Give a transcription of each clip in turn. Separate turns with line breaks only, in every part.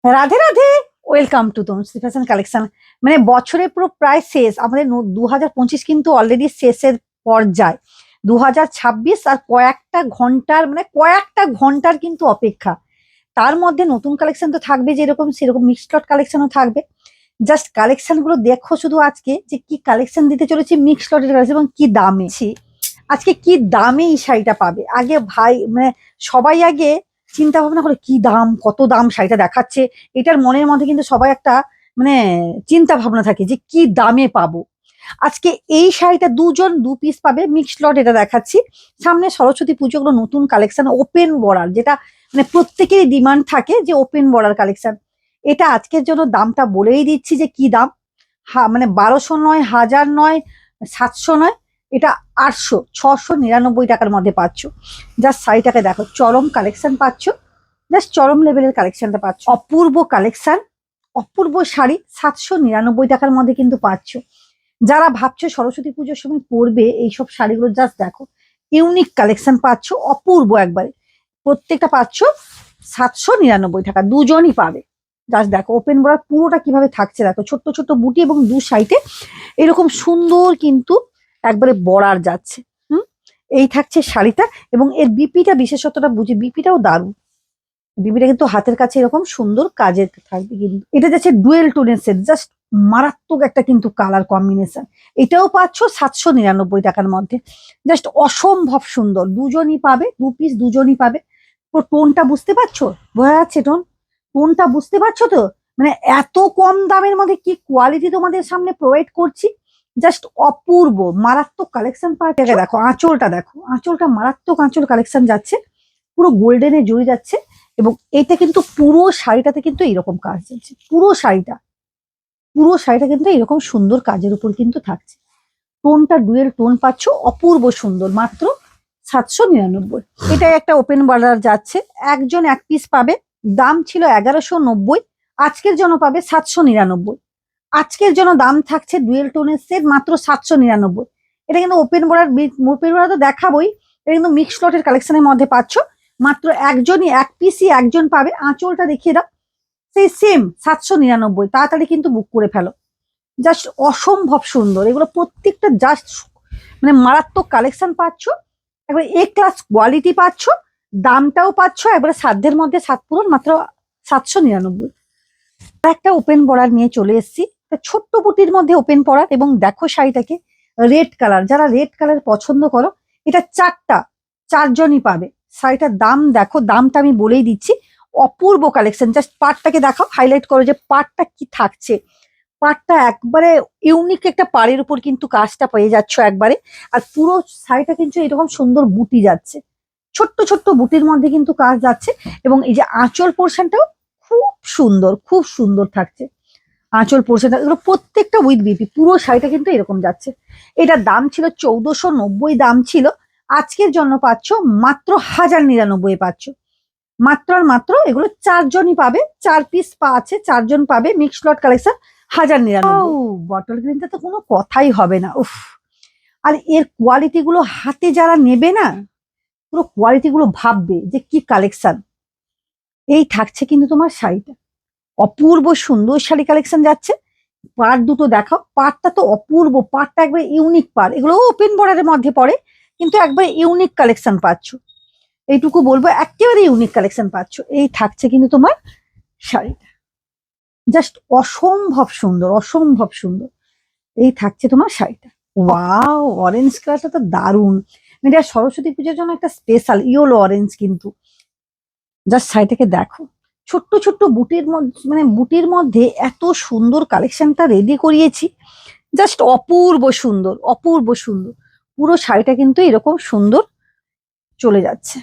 Radhe Radhe. Welcome to Tanushree fashion collection. মানে বছরের পুরো প্রায় শেষ, আমাদের 2025 কিন্তু অলরেডি শেষের পর্যায়ে। 2026 আর কয়েকটা ঘন্টার কিন্তু অপেক্ষা। তার মধ্যে নতুন কালেকশন তো থাকবে, যেরকম সেরকম মিক্সড লট কালেকশনও থাকবে। জাস্ট কালেকশন গুলো দেখো শুধু আজকে যে কি কালেকশন দিতে চলেছি, মিক্সড লটের কালেকশন এবং কি দামে। আজকে কি দামে এই শাড়িটা পাবে, আগে ভাই মানে সবাই আগে চিন্তা ভাবনা করে কি দাম, কত দাম শাড়িটা দেখাচ্ছে। এটার মনের মধ্যে কিন্তু সবাই একটা মানে চিন্তা ভাবনা থাকে যে কি দামে পাবো। আজকে এই শাড়িটা দুজন দু পিস পাবে, মিক্সড লট এটা দেখাচ্ছি। সামনে সরস্বতী পুজোগুলো নতুন কালেকশন ওপেন বর্ডার, যেটা মানে প্রত্যেকেরই ডিমান্ড থাকে যে ওপেন বর্ডার কালেকশন। এটা আজকের জন্য দামটা বলেই দিচ্ছি যে কি দাম। মানে 1200 নয়, 1000 নয়, 700 নয়, এটা 699 টাকার মধ্যে পাচ্ছ। জাস্ট শাড়িটাকে দেখো, চরম কালেকশন পাচ্ছ, জাস্ট চরম লেভেলের কালেকশনটা পাচ্ছ। অপূর্ব কালেকশন, অপূর্ব শাড়ি 799 টাকার মধ্যে কিন্তু পাচ্ছ। যারা ভাবছো সরস্বতী পুজোর সময় পরবে এইসব শাড়িগুলো, জাস্ট দেখো ইউনিক কালেকশন পাচ্ছ, অপূর্ব একবারে। প্রত্যেকটা পাচ্ছ 799 টাকা, দুজনই পাবে। জাস্ট দেখো ওপেন বর্ডার পুরোটা কিভাবে থাকছে, দেখো ছোট্ট ছোট্ট বুটি এবং দু সাইডে এরকম সুন্দর কিন্তু একবারে বর্ডার যাচ্ছে। হুম, এই থাকছে শাড়িটা। এবং এর বিপিটা বিশেষত্বটা বুঝি, বিপিটাও দারুণ। বিপিটা কিন্তু হাতের কাছে এরকম সুন্দর কাজের থাকবে। কিন্তু এটা যাচ্ছে ডুয়েল টোনের সেট, জাস্ট মারাত্মক একটা কিন্তু কালার কম্বিনেশন। এটাও পাচ্ছ 799 টাকার মধ্যে। জাস্ট অসম্ভব সুন্দর, দুজনই পাবে, দু পিস দুজনই পাবে। তো টোনটা বুঝতে পারছো, বোঝা যাচ্ছে টোনটা বুঝতে পারছো তো? মানে এত কম দামের মধ্যে কি কোয়ালিটি তোমাদের সামনে প্রোভাইড করছি। জাস্ট অপূর্ব মারাত্মক কালেকশন পাচ্ছে। দেখো আঁচলটা, দেখো আঁচলটা মারাত্মক আঁচল কালেকশন যাচ্ছে, পুরো গোল্ডেনে জড়ি যাচ্ছে। এবং এটা কিন্তু পুরো শাড়িটাতে কিন্তু এরকম কাজ যাচ্ছে, পুরো শাড়িটা কিন্তু এরকম সুন্দর কাজের উপর কিন্তু থাকছে। টোনটা ডুয়েল টোন পাচ্ছ, অপূর্ব সুন্দর, মাত্র 799। এটাই একটা ওপেন বর্ডার যাচ্ছে, একজন এক পিস পাবে। দাম ছিল 1190, আজকের জন্য পাবে 799। আজকের জন্য দাম থাকছে ডুয়েল টোনের সেট মাত্র 799। এটা কিন্তু ওপেন বর্ডার তো দেখাবোই, এটা কিন্তু মিক্সড লটের কালেকশনের মধ্যে পাচ্ছ। মাত্র একজনই এক পিসই একজন পাবে। আঁচলটা দেখিয়ে দাও, সেই সেম 799। তাড়াতাড়ি কিন্তু বুক করে ফেলো, জাস্ট অসম্ভব সুন্দর। এগুলো প্রত্যেকটা জাস্ট মানে মারাত্মক কালেকশন পাচ্ছ, একবার এ ক্লাস কোয়ালিটি পাচ্ছ, দামটাও পাচ্ছ একবারে সাধ্যের মধ্যে, সাত পূরণ, মাত্র 799। একটা ওপেন বর্ডার নিয়ে চলে এসেছি, ছোট্ট পুটির মধ্যে ওপেন বর্ডার। এবং দেখো শাড়িটাকে রেড কালার, যারা রেড কালার পছন্দ করো, এটা চারজনই পাবে। শাড়িটার দাম দেখো, দামটা আমি বলেই দিচ্ছি। অপূর্ব কালেকশন, জাস্ট পাড়টাকে দেখাও, হাইলাইট করো যে পাড়টা কি থাকছে। পাড়টা একবারে ইউনিক একটা পাড়ের উপর কিন্তু কাজটা পেয়ে যাচ্ছ একবারে। আর পুরো শাড়িটা কিন্তু এরকম সুন্দর বুটি যাচ্ছে, ছোট্ট ছোট্ট বুটির মধ্যে কিন্তু কাজ যাচ্ছে। এবং এই যে আঁচল পোর্শনটাও খুব সুন্দর, খুব সুন্দর থাকছে আঁচল পোর্শনটা। এগুলো প্রত্যেকটা উইথ বিপি, পুরো শাড়িটা কিন্তু এরকম যাচ্ছে। এটার দাম ছিল 1490 দাম ছিল, আজকের জন্য পাচ্ছ মাত্র 1099 পাচ্ছ। মাত্র আর মাত্র এগুলো চারজনই পাবে, চার পিস আছে, চারজন পাবে। মিক্সড লট কালেকশন 1099। বটল গ্রিনটা তো কোনো কথাই হবে না, উফ। আর এর কোয়ালিটি গুলো হাতে যারা নেবে না, পুরো কোয়ালিটি গুলো ভাববে যে কি কালেকশন। এই থাকছে কিন্তু তোমার শাড়িটা, অপূর্ব সুন্দর শাড়ি কালেকশন যাচ্ছে। পাড় দুটো দেখাও, পাড়টা তো অপূর্ব, পাড়টা একবার ইউনিক পাড়। এগুলো ওপেন বর্ডারের মধ্যে পড়ে, কিন্তু একবার ইউনিক কালেকশন পাচ্ছ। এইটুকু বলবো, একেবারে ইউনিক কালেকশন পাচ্ছ। এই থাকছে কিন্তু তোমার শাড়িটা, জাস্ট অসম্ভব সুন্দর, অসম্ভব সুন্দর। এই থাকছে তোমার শাড়িটা। ওয়াও, অরেঞ্জ কালারটা তো দারুণ। এটা সরস্বতী পুজোর জন্য একটা স্পেশাল ইয়েলো অরেঞ্জ কিন্তু। জাস্ট শাড়িটাকে দেখো, ছোট্ট ছোট্ট বুটির মধ্যে, মানে বুটির মধ্যে এত সুন্দর কালেকশনটা রেডি করিয়েছি, জাস্ট অপূর্ব সুন্দর, অপূর্ব সুন্দর। পুরো শাড়িটা কিন্তু এরকম সুন্দর চলে যাচ্ছে।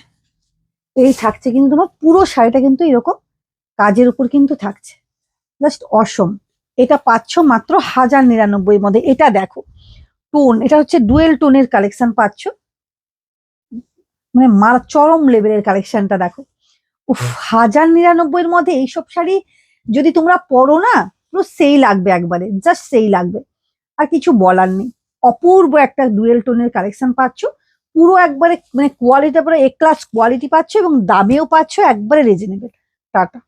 এই থাকছে কিন্তু তোমার পুরো শাড়িটা কিন্তু এরকম কাজের উপর কিন্তু থাকছে, জাস্ট অসম। এটা পাচ্ছ মাত্র 1099 মধ্যে। এটা দেখো টোন, এটা হচ্ছে ডুয়েল টোনের কালেকশন পাচ্ছ, মানে চরম লেভেলের কালেকশনটা দেখো। উফ, 1099 মধ্যে এইসব শাড়ি যদি তোমরা পরো না, পুরো সেই লাগবে একবারে, জাস্ট সেই লাগবে, আর কিছু বলার নেই। অপূর্ব একটা ডুয়েল টোনের কালেকশন পাচ্ছ, পুরো একবারে মানে কোয়ালিটি পুরো এ ক্লাস কোয়ালিটি পাচ্ছ, এবং দামেও পাচ্ছ একবারে রিজনেবল। টাটা।